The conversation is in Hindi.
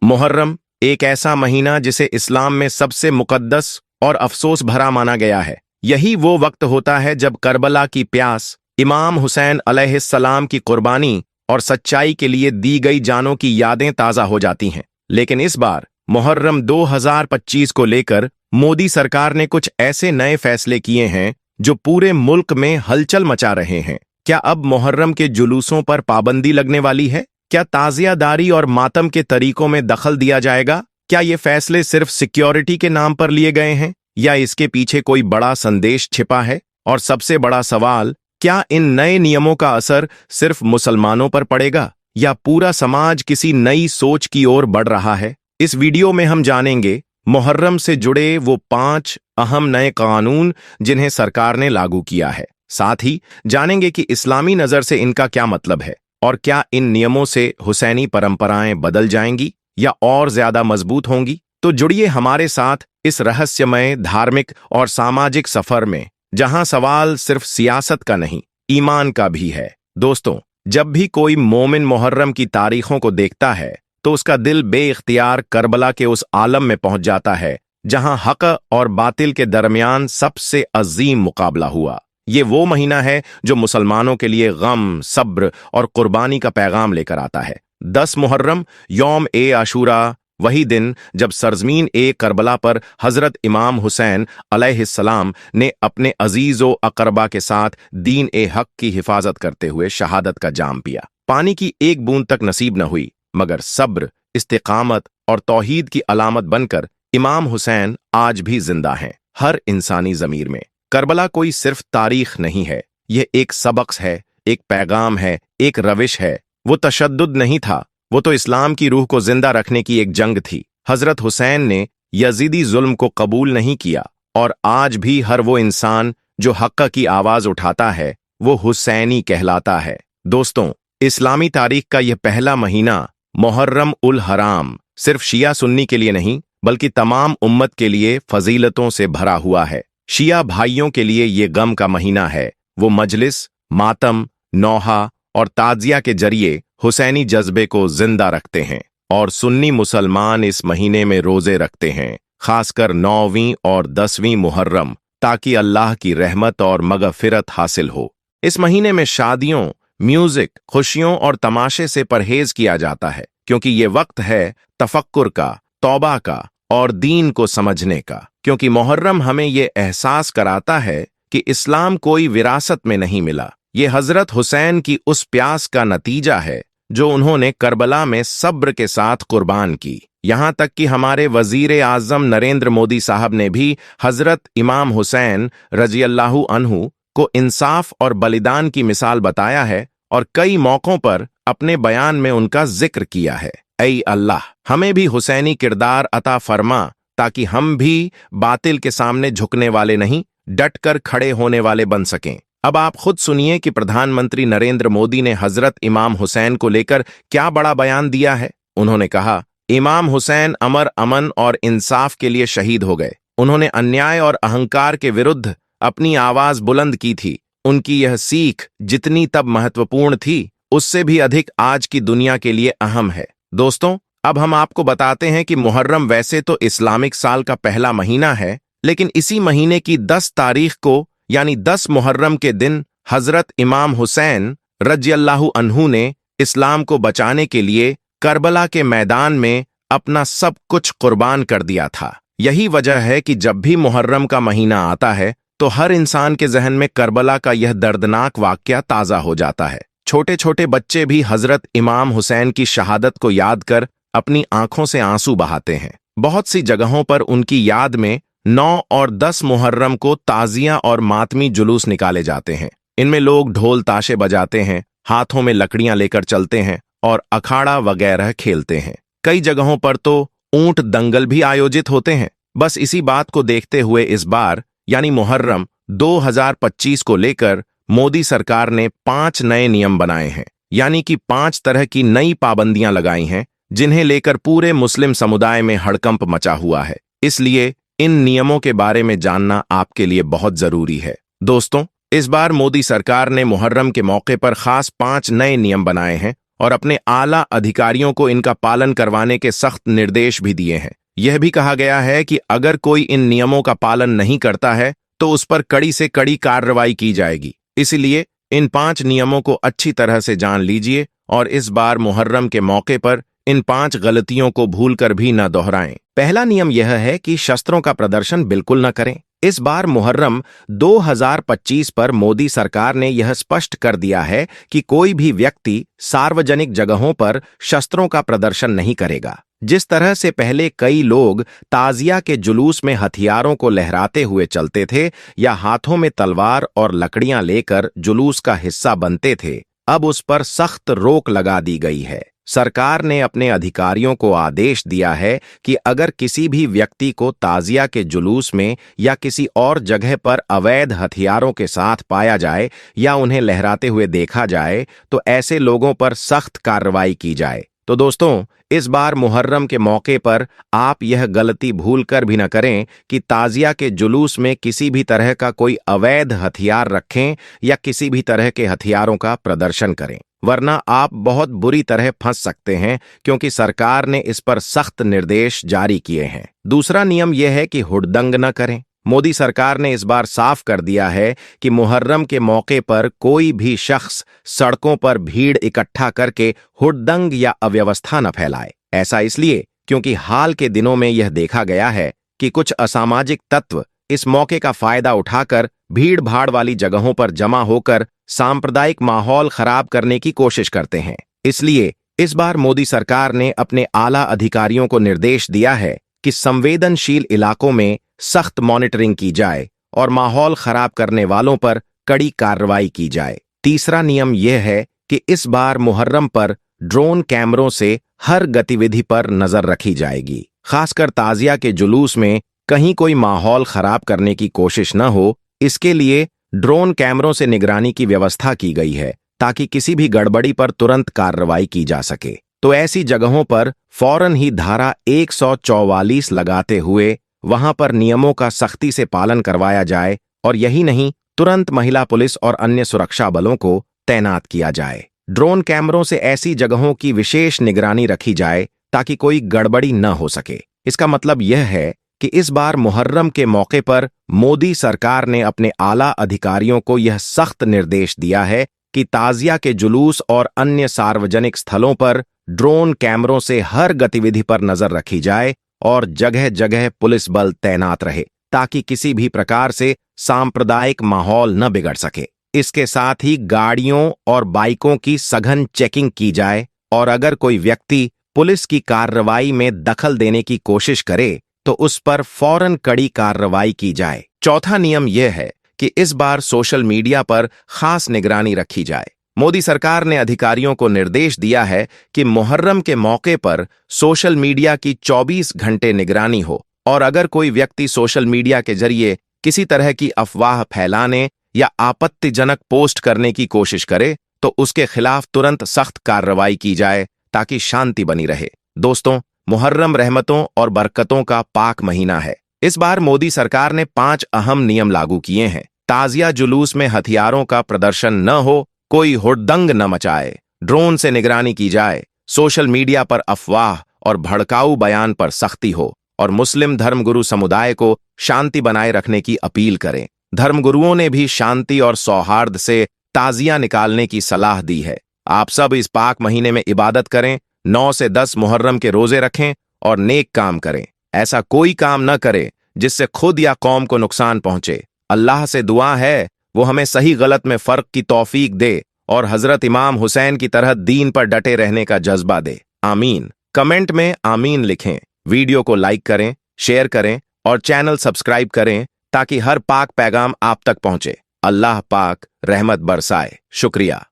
मुहर्रम एक ऐसा महीना जिसे इस्लाम में सबसे मुकद्दस और अफसोस भरा माना गया है। यही वो वक्त होता है जब करबला की प्यास, इमाम हुसैन अलैहिस्सलाम की कुर्बानी और सच्चाई के लिए दी गई जानों की यादें ताज़ा हो जाती हैं। लेकिन इस बार मुहर्रम 2025 को लेकर मोदी सरकार ने कुछ ऐसे नए फैसले किए हैं जो पूरे मुल्क में हलचल मचा रहे हैं। क्या अब मुहर्रम के जुलूसों पर पाबंदी लगने वाली है? क्या ताजियादारी और मातम के तरीकों में दखल दिया जाएगा? क्या ये फैसले सिर्फ सिक्योरिटी के नाम पर लिए गए हैं या इसके पीछे कोई बड़ा संदेश छिपा है? और सबसे बड़ा सवाल, क्या इन नए नियमों का असर सिर्फ मुसलमानों पर पड़ेगा या पूरा समाज किसी नई सोच की ओर बढ़ रहा है? इस वीडियो में हम जानेंगे मुहर्रम से जुड़े वो 5 अहम नए कानून जिन्हें सरकार ने लागू किया है। साथ ही जानेंगे कि इस्लामी नजर से इनका क्या मतलब है और क्या इन नियमों से हुसैनी परंपराएं बदल जाएंगी या और ज्यादा मजबूत होंगी। तो जुड़िए हमारे साथ इस रहस्यमय धार्मिक और सामाजिक सफर में, जहां सवाल सिर्फ सियासत का नहीं, ईमान का भी है। दोस्तों, जब भी कोई मोमिन मुहर्रम की तारीखों को देखता है तो उसका दिल बेइख्तियार करबला के उस आलम में पहुंच जाता है जहां हक और बातिल के दरमियान सबसे अजीम मुकाबला हुआ। ये वो महीना है जो मुसलमानों के लिए गम, सब्र और कुर्बानी का पैगाम लेकर आता है। 10 मुहर्रम यौम ए आशूरा, वही दिन जब सरजमीन ए करबला पर हजरत इमाम हुसैन अलैहिस्सलाम ने अपने अजीजो अकरबा के साथ दीन ए हक की हिफाजत करते हुए शहादत का जाम पिया। पानी की एक बूंद तक नसीब न हुई, मगर सब्र, इस्तिकामत और तौहीद की अलामत बनकर इमाम हुसैन आज भी जिंदा हैं हर इंसानी ज़मीर में। करबला कोई सिर्फ तारीख नहीं है, यह एक सबक है, एक पैगाम है, एक रविश है। वो तशद्दुद नहीं था, वो तो इस्लाम की रूह को जिंदा रखने की एक जंग थी। हजरत हुसैन ने यजीदी जुल्म को कबूल नहीं किया और आज भी हर वो इंसान जो हक़ की आवाज उठाता है वो हुसैनी कहलाता है। दोस्तों, इस्लामी तारीख का यह पहला महीना मुहर्रम उल हराम सिर्फ शिया सुन्नी के लिए नहीं बल्कि तमाम उम्मत के लिए फजीलतों से भरा हुआ है। शिया भाइयों के लिए ये गम का महीना है। वो मजलिस, मातम, नौहा और ताजिया के जरिए हुसैनी जज्बे को जिंदा रखते हैं। और सुन्नी मुसलमान इस महीने में रोजे रखते हैं, खासकर 9वीं और 10वीं मुहर्रम, ताकि अल्लाह की रहमत और मगफिरत हासिल हो। इस महीने में शादियों, म्यूजिक, खुशियों और तमाशे से परहेज किया जाता है, क्योंकि ये वक्त है तफक्कुर का, तौबा का और दीन को समझने का। क्योंकि मुहर्रम हमें ये एहसास कराता है कि इस्लाम कोई विरासत में नहीं मिला, ये हजरत हुसैन की उस प्यास का नतीजा है जो उन्होंने करबला में सब्र के साथ कुर्बान की। यहां तक कि हमारे वजीर आजम नरेंद्र मोदी साहब ने भी हजरत इमाम हुसैन रज़ियल्लाहु अन्हु को इंसाफ और बलिदान की मिसाल बताया है और कई मौकों पर अपने बयान में उनका जिक्र किया है। ऐ अल्लाह, हमें भी हुसैनी किरदार अता फरमा ताकि हम भी बातिल के सामने झुकने वाले नहीं, डटकर खड़े होने वाले बन सकें। अब आप खुद सुनिए कि प्रधानमंत्री नरेंद्र मोदी ने हजरत इमाम हुसैन को लेकर क्या बड़ा बयान दिया है। उन्होंने कहा, इमाम हुसैन अमर, अमन और इंसाफ के लिए शहीद हो गए। उन्होंने अन्याय और अहंकार के विरुद्ध अपनी आवाज बुलंद की थी। उनकी यह सीख जितनी तब महत्वपूर्ण थी, उससे भी अधिक आज की दुनिया के लिए अहम है। दोस्तों, अब हम आपको बताते हैं कि मुहर्रम वैसे तो इस्लामिक साल का पहला महीना है, लेकिन इसी महीने की 10 तारीख को यानी 10 मुहर्रम के दिन हजरत इमाम हुसैन रज़ियल्लाहु अन्हु ने इस्लाम को बचाने के लिए करबला के मैदान में अपना सब कुछ कुर्बान कर दिया था। यही वजह है कि जब भी मुहर्रम का महीना आता है तो हर इंसान के जहन में करबला का यह दर्दनाक वाकया ताज़ा हो जाता है। छोटे छोटे बच्चे भी हजरत इमाम हुसैन की शहादत को याद कर अपनी आंखों से आंसू बहाते हैं। बहुत सी जगहों पर उनकी याद में 9 और 10 मुहर्रम को ताजिया और मातमी जुलूस निकाले जाते हैं। इनमें लोग ढोल ताशे बजाते हैं, हाथों में लकड़ियां लेकर चलते हैं और अखाड़ा वगैरह खेलते हैं। कई जगहों पर तो ऊंट दंगल भी आयोजित होते हैं। बस इसी बात को देखते हुए इस बार यानी मुहर्रम 2025 को लेकर मोदी सरकार ने 5 नए नियम बनाए हैं, यानी कि 5 तरह की नई पाबंदियां लगाई हैं जिन्हें लेकर पूरे मुस्लिम समुदाय में हड़कंप मचा हुआ है। इसलिए इन नियमों के बारे में जानना आपके लिए बहुत जरूरी है। दोस्तों, इस बार मोदी सरकार ने मुहर्रम के मौके पर खास 5 नए नियम बनाए हैं और अपने आला अधिकारियों को इनका पालन करवाने के सख्त निर्देश भी दिए हैं। यह भी कहा गया है कि अगर कोई इन नियमों का पालन नहीं करता है तो उस पर कड़ी से कड़ी कार्रवाई की जाएगी। इसलिए इन 5 नियमों को अच्छी तरह से जान लीजिए और इस बार मुहर्रम के मौके पर इन 5 गलतियों को भूलकर भी न दोहराएं। पहला नियम यह है कि शस्त्रों का प्रदर्शन बिल्कुल न करें। इस बार मुहर्रम 2025 पर मोदी सरकार ने यह स्पष्ट कर दिया है कि कोई भी व्यक्ति सार्वजनिक जगहों पर शस्त्रों का प्रदर्शन नहीं करेगा। जिस तरह से पहले कई लोग ताजिया के जुलूस में हथियारों को लहराते हुए चलते थे या हाथों में तलवार और लकड़ियां लेकर जुलूस का हिस्सा बनते थे, अब उस पर सख्त रोक लगा दी गई है। सरकार ने अपने अधिकारियों को आदेश दिया है कि अगर किसी भी व्यक्ति को ताजिया के जुलूस में या किसी और जगह पर अवैध हथियारों के साथ पाया जाए या उन्हें लहराते हुए देखा जाए तो ऐसे लोगों पर सख्त कार्रवाई की जाए। तो दोस्तों, इस बार मुहर्रम के मौके पर आप यह गलती भूलकर भी न करें कि ताजिया के जुलूस में किसी भी तरह का कोई अवैध हथियार रखें या किसी भी तरह के हथियारों का प्रदर्शन करें, वरना आप बहुत बुरी तरह फंस सकते हैं क्योंकि सरकार ने इस पर सख्त निर्देश जारी किए हैं। दूसरा नियम यह है कि हुड़दंग न करें। मोदी सरकार ने इस बार साफ कर दिया है कि मुहर्रम के मौके पर कोई भी शख्स सड़कों पर भीड़ इकट्ठा करके हुड़दंग या अव्यवस्था न फैलाए। ऐसा इसलिए क्योंकि हाल के दिनों में यह देखा गया है कि कुछ असामाजिक तत्व इस मौके का फायदा उठाकर भीड़ भाड़ वाली जगहों पर जमा होकर सांप्रदायिक माहौल खराब करने की कोशिश करते हैं। इसलिए इस बार मोदी सरकार ने अपने आला अधिकारियों को निर्देश दिया है कि संवेदनशील इलाकों में सख्त मॉनिटरिंग की जाए और माहौल खराब करने वालों पर कड़ी कार्रवाई की जाए। तीसरा नियम यह है कि इस बार मुहर्रम पर ड्रोन कैमरों से हर गतिविधि पर नजर रखी जाएगी। खासकर ताजिया के जुलूस में कहीं कोई माहौल खराब करने की कोशिश न हो, इसके लिए ड्रोन कैमरों से निगरानी की व्यवस्था की गई है ताकि किसी भी गड़बड़ी पर तुरंत कार्रवाई की जा सके। तो ऐसी जगहों पर फौरन ही धारा 144 लगाते हुए वहां पर नियमों का सख्ती से पालन करवाया जाए और यही नहीं, तुरंत महिला पुलिस और अन्य सुरक्षा बलों को तैनात किया जाए। ड्रोन कैमरों से ऐसी जगहों की विशेष निगरानी रखी जाए ताकि कोई गड़बड़ी न हो सके। इसका मतलब यह है कि इस बार मुहर्रम के मौके पर मोदी सरकार ने अपने आला अधिकारियों को यह सख्त निर्देश दिया है कि ताजिया के जुलूस और अन्य सार्वजनिक स्थलों पर ड्रोन कैमरों से हर गतिविधि पर नजर रखी जाए और जगह जगह पुलिस बल तैनात रहे ताकि किसी भी प्रकार से सांप्रदायिक माहौल न बिगड़ सके। इसके साथ ही गाड़ियों और बाइकों की सघन चेकिंग की जाए और अगर कोई व्यक्ति पुलिस की कार्रवाई में दखल देने की कोशिश करे तो उस पर फौरन कड़ी कार्रवाई की जाए। चौथा नियम यह है कि इस बार सोशल मीडिया पर खास निगरानी रखी जाए। मोदी सरकार ने अधिकारियों को निर्देश दिया है कि मुहर्रम के मौके पर सोशल मीडिया की 24 घंटे निगरानी हो और अगर कोई व्यक्ति सोशल मीडिया के जरिए किसी तरह की अफवाह फैलाने या आपत्तिजनक पोस्ट करने की कोशिश करे तो उसके खिलाफ तुरंत सख्त कार्रवाई की जाए ताकि शांति बनी रहे। दोस्तों, मुहर्रम रहमतों और बरकतों का पाक महीना है। इस बार मोदी सरकार ने 5 अहम नियम लागू किए हैं। ताजिया जुलूस में हथियारों का प्रदर्शन न हो, कोई हुड़दंग न मचाए, ड्रोन से निगरानी की जाए, सोशल मीडिया पर अफवाह और भड़काऊ बयान पर सख्ती हो और मुस्लिम धर्मगुरु समुदाय को शांति बनाए रखने की अपील करें। धर्मगुरुओं ने भी शांति और सौहार्द से ताजिया निकालने की सलाह दी है। आप सब इस पाक महीने में इबादत करें, 9 से 10 मुहर्रम के रोजे रखें और नेक काम करें। ऐसा कोई काम न करे जिससे खुद या कौम को नुकसान पहुंचे। अल्लाह से दुआ है वो हमें सही गलत में फर्क की तौफीक दे और हजरत इमाम हुसैन की तरह दीन पर डटे रहने का जज्बा दे। आमीन। कमेंट में आमीन लिखें। वीडियो को लाइक करें, शेयर करें और चैनल सब्सक्राइब करें ताकि हर पाक पैगाम आप तक पहुंचे। अल्लाह पाक रहमत बरसाए। शुक्रिया।